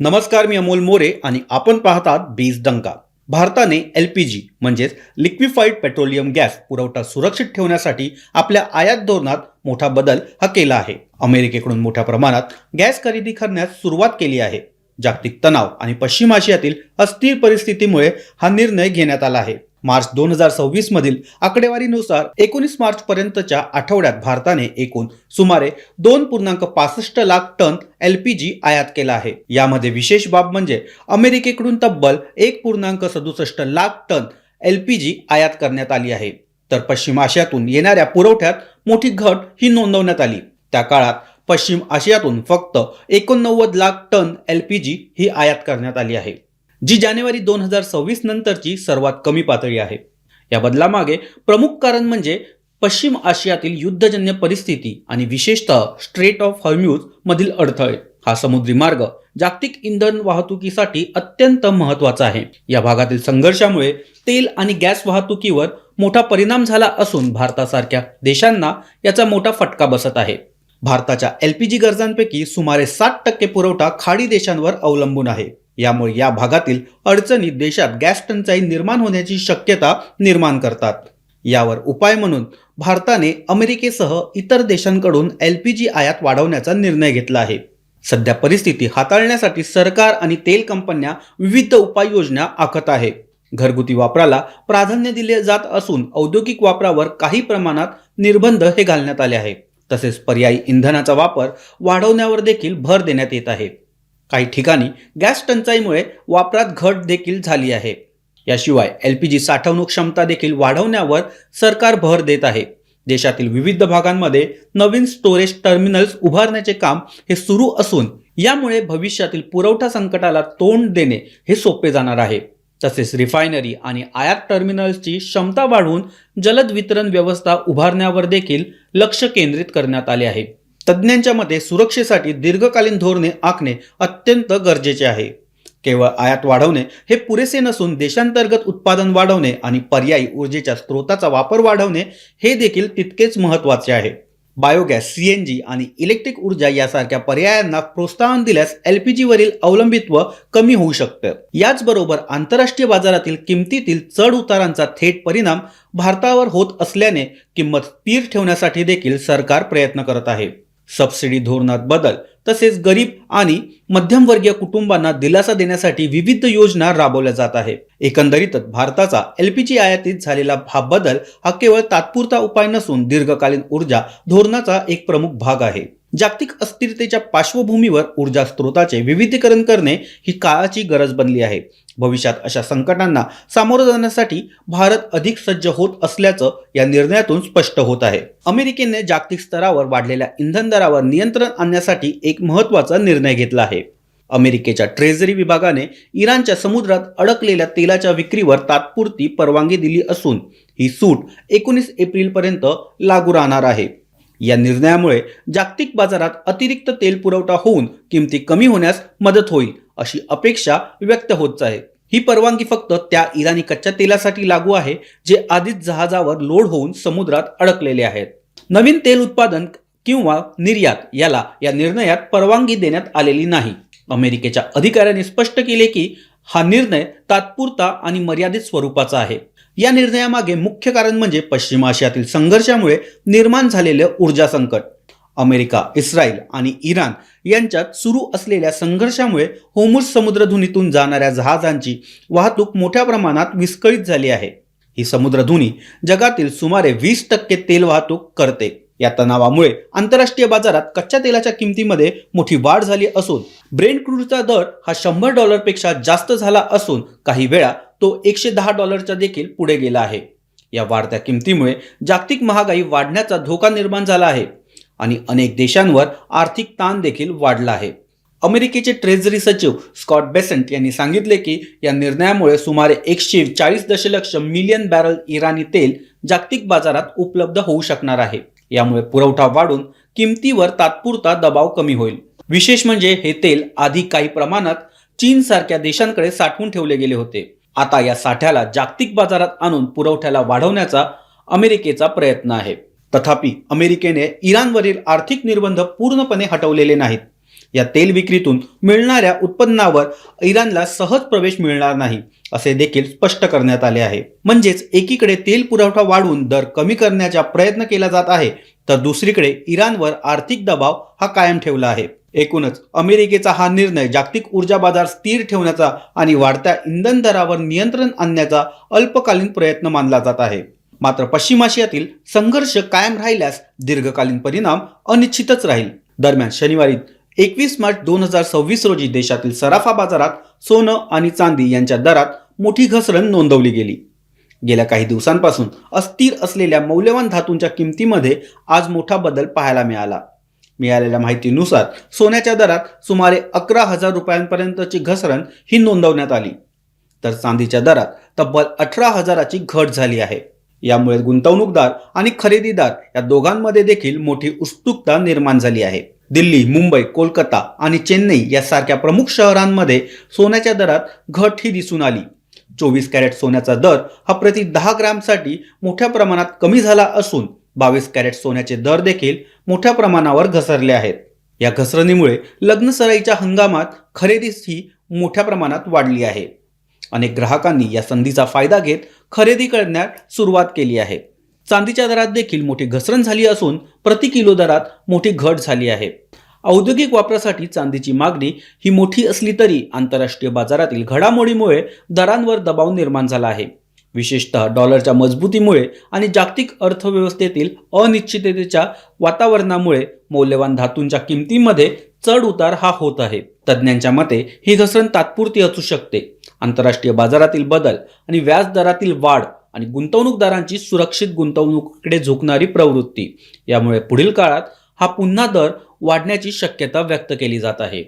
नमस्कार, मी अमोल मोरे आणि आपण पाहतात बीज डंका. भारताने एलपीजी म्हणजेच लिक्विफाईड पेट्रोलियम गॅस पुरवठा सुरक्षित ठेवण्यासाठी आपल्या आयात धोरणात मोठा बदल केला आहे. अमेरिकेकडून मोठ्या प्रमाणात गॅस खरेदी करण्यास सुरुवात केली आहे. जागतिक तणाव आणि पश्चिम आशियातील अस्थिर परिस्थितीमुळे हा निर्णय घेण्यात आला आहे. मार्च 2026 मधील आकडेवारीनुसार 19 मार्च पर्यंतच्या आठवड्यात भारताने एकूण सुमारे 2.65 लाख टन एलपीजी आयात केला आहे. यामध्ये विशेष बाब म्हणजे अमेरिकेकडून तब्बल 1.67 लाख टन एलपीजी आयात करण्यात आली आहे. तर पश्चिम आशियातून येणाऱ्या पुरवठ्यात मोठी घट ही नोंदवण्यात आली. त्या काळात पश्चिम आशियातून फक्त 89 लाख टन एलपीजी ही आयात करण्यात आली आहे, जी जानेवारी 2026 नंतरची सर्वात कमी पातळी आहे. या बदलामागे प्रमुख कारण म्हणजे पश्चिम आशियातील युद्धजन्य परिस्थिती आणि विशेषतः स्ट्रेट ऑफ हॉर्म्यूज मधील अडथळे. हा समुद्री मार्ग जागतिक इंधन वाहतुकीसाठी अत्यंत महत्त्वाचा आहे. या भागातील संघर्षामुळे तेल आणि गॅस वाहतुकीवर मोठा परिणाम झाला असून भारतासारख्या देशांना याचा मोठा फटका बसत आहे. भारताच्या एलपीजी गरजांपैकी सुमारे 60% पुरवठा खाडी देशांवर अवलंबून आहे. यामुळे या भागातील अडचणी देशात गॅस टंचाई निर्माण होण्याची शक्यता निर्माण करतात. यावर उपाय म्हणून भारताने अमेरिकेसह इतर देशांकडून एलपीजी आयात वाढवण्याचा निर्णय घेतला आहे. सध्या परिस्थिती हाताळण्यासाठी सरकार आणि तेल कंपन्या विविध उपाययोजना आखत आहे. घरगुती वापराला प्राधान्य दिले जात असून औद्योगिक वापरावर काही प्रमाणात निर्बंध हे घालण्यात आले आहे. तसेच पर्यायी इंधनाचा वापर वाढवण्यावर देखील भर देण्यात येत आहे. काही ठिकाणी गॅस टंचाईमुळे वापरात घट देखील झाली आहे. याशिवाय एलपीजी साठवणूक क्षमता देखील वाढवण्यावर सरकार भर देत आहे. देशातील विविध भागांमध्ये नवीन स्टोरेज टर्मिनल्स उभारण्याचे काम हे सुरू असून यामुळे भविष्यातील पुरवठा संकटाला तोंड देणे हे सोपे जाणार आहे. तसेच रिफायनरी आणि आयात टर्मिनल्सची क्षमता वाढवून जलद वितरण व्यवस्था उभारण्यावर देखील लक्ष केंद्रित करण्यात आले आहे. तज्ज्ञांच्या मते सुरक्षेसाठी दीर्घकालीन धोरणे आखणे अत्यंत गरजेचे आहे. केवळ आयात वाढवणे हे पुरेसे नसून देशांतर्गत उत्पादन वाढवणे आणि पर्यायी ऊर्जेच्या स्रोताचा वापर वाढवणे हे देखील तितकेच महत्त्वाचे आहे. बायोगॅस, सीएनजी आणि इलेक्ट्रिक ऊर्जा यासारख्या पर्यायांना प्रोत्साहन दिल्यास एलपीजीवरील अवलंबित्व कमी होऊ शकतं. याचबरोबर आंतरराष्ट्रीय बाजारातील किमतीतील चढ उतारांचा थेट परिणाम भारतावर होत असल्याने किंमत स्थिर ठेवण्यासाठी देखील सरकार प्रयत्न करत आहे. सबसिडी धोरणात बदल तसेच गरीब आणि मध्यमवर्गीय कुटुंबांना दिलासा देण्यासाठी विविध योजना राबवल्या जात आहे. एकंदरीतच भारताचा एलपीजी आयातीत झालेला हा बदल हा केवळ तात्पुरता उपाय नसून दीर्घकालीन ऊर्जा धोरणाचा एक प्रमुख भाग आहे. जागतिक अस्थिरतेच्या पार्श्वभूमीवर ऊर्जा स्रोताचे विविधीकरण करणे ही काळाची गरज बनली आहे. भविष्यात अशा संकटांना सामोरं जाण्यासाठी भारत अधिक सज्ज होत असल्याचं या निर्णयातून स्पष्ट होत आहे. अमेरिकेने जागतिक स्तरावर वाढलेल्या इंधन दरावर नियंत्रण आणण्यासाठी एक महत्त्वाचा निर्णय घेतला आहे. अमेरिकेच्या ट्रेझरी विभागाने इराणच्या समुद्रात अडकलेल्या तेलाच्या विक्रीवर तात्पुरती परवानगी दिली असून ही सूट 19 एप्रिलपर्यंत लागू राहणार आहे. या निर्णयामुळे जागतिक बाजारात अतिरिक्त तेल पुरवठा होऊन किमती कमी होण्यास मदत होईल अशी अपेक्षा व्यक्त होत आहे. ही परवानगी फक्त त्या इराणी कच्च्या तेलासाठी लागू आहे जे आधीच जहाजावर लोड होऊन समुद्रात अडकलेले आहेत. नवीन तेल उत्पादन किंवा निर्यात याला या निर्णयात परवानगी देण्यात आलेली नाही. अमेरिकेच्या अधिकाऱ्यांनी स्पष्ट केले की हा निर्णय तात्पुरता आणि मर्यादित स्वरूपाचा आहे. या निर्णयामागे मुख्य कारण म्हणजे पश्चिम आशियातील संघर्षामुळे निर्माण झालेले ऊर्जा संकट. अमेरिका, इस्रायल आणि इराण यांच्यात सुरू असलेल्या संघर्षामुळे होर्मुझ समुद्रधुनीतून जाणाऱ्या जहाजांची वाहतूक मोठ्या प्रमाणात विस्कळीत झाली आहे. ही समुद्रधुनी जगातील सुमारे 20% तेल वाहतूक करते. या तणावामुळे आंतरराष्ट्रीय बाजारात कच्च्या तेलाच्या किमतीमध्ये मोठी वाढ झाली असून ब्रेंट क्रूडचा दर हा $100 जास्त झाला असून काही वेळा तो $110 देखील पुढे गेला आहे. या वाढत्या किमतीमुळे जागतिक महागाई वाढण्याचा धोका निर्माण झाला आहे आणि अनेक देशांवर आर्थिक ताण देखील वाढला आहे. अमेरिकेचे ट्रेझरी सचिव स्कॉट बेसेंट यांनी सांगितले की या निर्णयामुळे सुमारे 140 दशलक्ष मिलियन बॅरल इराणी तेल जागतिक बाजारात उपलब्ध होऊ शकणार आहे. यामुळे पुरवठा वाढून किमतीवर तात्पुरता दबाव कमी होईल. विशेष म्हणजे हे तेल आधी काही प्रमाणात चीन सारख्या देशांकडे साठवून ठेवले गेले होते. आता या साठ्याला जागतिक बाजारात आणून पुरवठ्याला वाढवण्याचा अमेरिकेचा प्रयत्न आहे. तथापि अमेरिकेने इराणवरील आर्थिक निर्बंध पूर्णपणे हटवलेले नाहीत. या तेल विक्रीतून मिळणाऱ्या उत्पन्नावर इराणला सहज प्रवेश मिळणार नाही असे देखील स्पष्ट करण्यात आले आहे। म्हणजेच एकीकडे तेल पुरवठा वाढवून दर कमी करण्याचा प्रयत्न केला जात आहे, तर दुसरीकडे इराणवर आर्थिक दबाव हा कायम ठेवला आहे। एकूणच अमेरिकेचा हा निर्णय जागतिक ऊर्जा बाजार स्थिर ठेवण्याचा आणि वाढत्या इंधन दरावर नियंत्रण आणण्याचा अल्पकालीन प्रयत्न मानला जात आहे। मात्र पश्चिम आशियातील संघर्ष कायम राहिल्यास दीर्घकालीन परिणाम अनिश्चितच राहील। दरम्यान शनिवारी 21 मार्च 2026 रोजी देशातील सराफा बाजारात सोनं आणि चांदी यांच्या दरात मोठी घसरण नोंदवली गेली। गेल्या काही दिवसांपासून अस्थिर असलेल्या मौल्यवान धातूंच्या किमतीमध्ये आज मोठा बदल पाहायला मिळाला। मिळालेल्या माहितीनुसार सोन्याच्या दरात सुमारे 11,000 रुपयांपर्यंतची घसरण ही नोंदवण्यात आली, तर चांदीच्या दरात तब्बल 18,000ची घट झाली आहे। यामुळे गुंतवणूकदार आणि खरेदीदार या दोघांमध्ये देखील मोठी उत्सुकता निर्माण झाली आहे। दिल्ली, मुंबई, कोलकाता आणि चेन्नई यासारख्या प्रमुख शहरांमध्ये सोन्याच्या दरात घट ही दिसून आली। 24 कॅरेट सोन्याचा दर हा प्रति 10 ग्रॅमसाठी मोठ्या प्रमाणात कमी झाला असून 22 कॅरेट सोन्याचे दर देखील मोठ्या प्रमाणावर घसरले आहेत। या घसरणीमुळे लग्नसराईच्या हंगामात खरेदीही मोठ्या प्रमाणात वाढली आहे। अनेक ग्राहकांनी या संधीचा फायदा घेत खरेदी करण्यास सुरुवात केली आहे। चांदीच्या दरात देखील मोठी घसरण झाली असून प्रति किलो दरात मोठी घट झाली आहे। औद्योगिक वापरासाठी चांदीची मागणी ही मोठी असली तरी आंतरराष्ट्रीय बाजारातील घडामोडीमुळे दरांवर दबाव निर्माण झाला आहे। विशेषतः डॉलरच्या मजबूतीमुळे आणि जागतिक अर्थव्यवस्थेतील अनिश्चिततेच्या वातावरणामुळे मौल्यवान धातूंच्या किमतीमध्ये चढ उतार हा होत आहे। तज्ज्ञांच्या मते ही घसरण तात्पुरती असू शकते। आंतरराष्ट्रीय बाजारातील बदल आणि व्याज दरातील वाढ आणि गुंतवणूकदारांची सुरक्षित गुंतवणुकीकडे झुकणारी प्रवृत्ती यामुळे पुढील काळात हा पुन्हा दर वाढण्याची शक्यता व्यक्त केली जात आहे।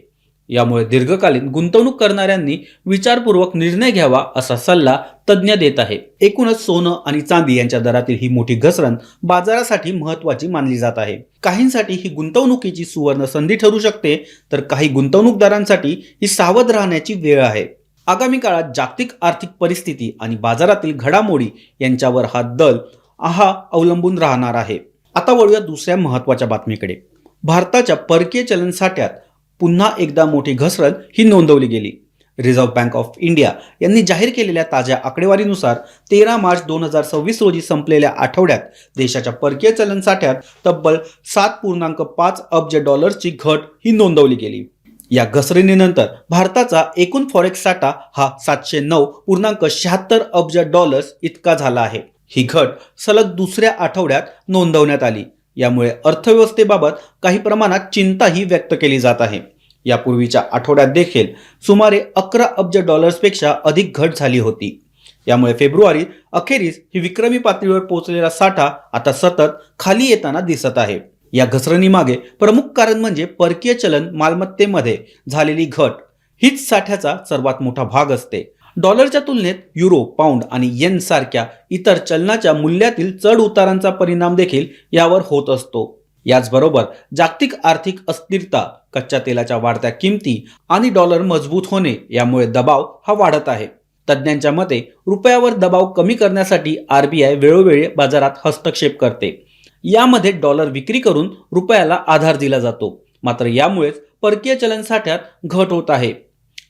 यामुळे दीर्घकालीन गुंतवणूक करणाऱ्यांनी विचारपूर्वक निर्णय घ्यावा असा सल्ला तज्ज्ञ देत आहे। एकूणच सोनं आणि चांदी यांच्या दरातील ही मोठी घसरण बाजारासाठी महत्त्वाची मानली जात आहे। काहींसाठी ही गुंतवणुकीची सुवर्ण संधी ठरू शकते, तर काही गुंतवणूकदारांसाठी ही सावध राहण्याची वेळ आहे। आगामी काळात जागतिक आर्थिक परिस्थिती आणि बाजारातील घडामोडी यांच्यावर हा अवलंबून राहणार आहे। आता वळूया दुसऱ्या महत्त्वाच्या बातमीकडे। भारताच्या परकीय चलन साठ्यात पुन्हा एकदा मोठी घसरण ही नोंदवली गेली। रिझर्व्ह बँक ऑफ इंडिया यांनी जाहीर केलेल्या ताज्या आकडेवारीनुसार 13 मार्च 2026 रोजी संपलेल्या आठवड्यात देशाच्या परकीय चलन साठ्यात तब्बल 7.5 अब्ज डॉलर्सची घट ही नोंदवली गेली। या घसरणीनंतर भारताचा एकूण फॉरेक्स साठा हा 709.76 अब्ज डॉलर्स इतका झाला आहे। ही घट सलग दुसऱ्या आठवड्यात नोंदवण्यात आली। यामुळे अर्थव्यवस्थेबाबत काही प्रमाणात चिंताही व्यक्त केली जात आहे। यापूर्वीच्या आठवड्यात देखील सुमारे 11 अब्ज डॉलर्सपेक्षा अधिक घट झाली होती। यामुळे फेब्रुवारी अखेरीस ही विक्रमी पातळीवर पोहोचलेला साठा आता सतत खाली येताना दिसत आहे। या घसरणीमागे प्रमुख कारण म्हणजे परकीय चलन मालमत्तेमध्ये झालेली घट हीच साठ्याचा सर्वात मोठा भाग असते। डॉलरच्या तुलनेत युरो, पाऊंड आणि येन सारख्या इतर चलनाच्या मूल्यातील चढ उतारांचा परिणाम देखील यावर होत असतो। याचबरोबर जागतिक आर्थिक अस्थिरता, कच्च्या तेलाच्या वाढत्या किमती आणि डॉलर मजबूत होणे यामुळे दबाव हा वाढत आहे। तज्ज्ञांच्या मते रुपयावर दबाव कमी करण्यासाठी RBI वेळोवेळी बाजारात हस्तक्षेप करते। यामध्ये डॉलर विक्री करून रुपयाला आधार दिला जातो। मात्र यामुळेच परकीय चलन साठ्यात घट होत आहे।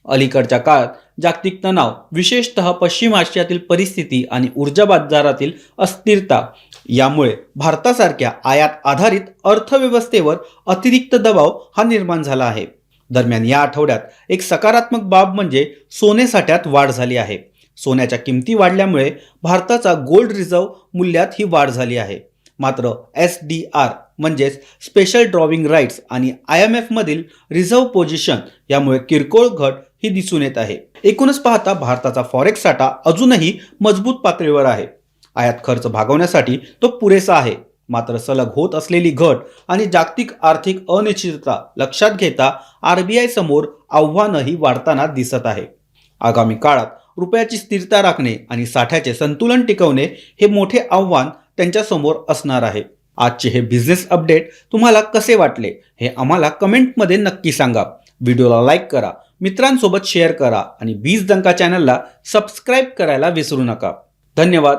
अलीकडच्या काळात जागतिक तणाव, विशेषतः पश्चिम आशियातील परिस्थिती आणि ऊर्जा बाजारातील अस्थिरता यामुळे भारतासारख्या आयात आधारित अर्थव्यवस्थेवर अतिरिक्त दबाव हा निर्माण झाला आहे। दरम्यान या आठवड्यात एक सकारात्मक बाब म्हणजे सोने साठ्यात वाढ झाली आहे। सोन्याच्या किमती वाढल्यामुळे भारताचा गोल्ड रिझर्व्ह मूल्यात ही वाढ झाली आहे। मात्र SDR म्हणजेच स्पेशल ड्रॉविंग राईट्स आणि IMF मधील रिझर्व्ह पोझिशन यामुळे किरकोळ घट ही दिसून येत आहे। एकूणच पाहता भारताचा फॉरेक्स साठा अजूनही मजबूत पातळीवर आहे। आयात खर्च भागवण्यासाठी तो पुरेसा आहे। मात्र सलग होत असलेली घट आणि जागतिक आर्थिक अनिश्चितता लक्षात घेता RBI समोर आव्हानही वाढताना दिसत आहे। आगामी काळात रुपयाची स्थिरता राखणे आणि साठ्याचे संतुलन टिकवणे हे मोठे आव्हान त्यांच्या समोर असणार आहे। आजचे हे बिझनेस अपडेट तुम्हाला कसे वाटले हे आम्हाला कमेंटमध्ये नक्की सांगा। व्हिडिओला लाईक करा, मित्रांसोबत शेअर करा आणि बीज डंका चॅनलला सबस्क्राईब करायला विसरू नका। धन्यवाद।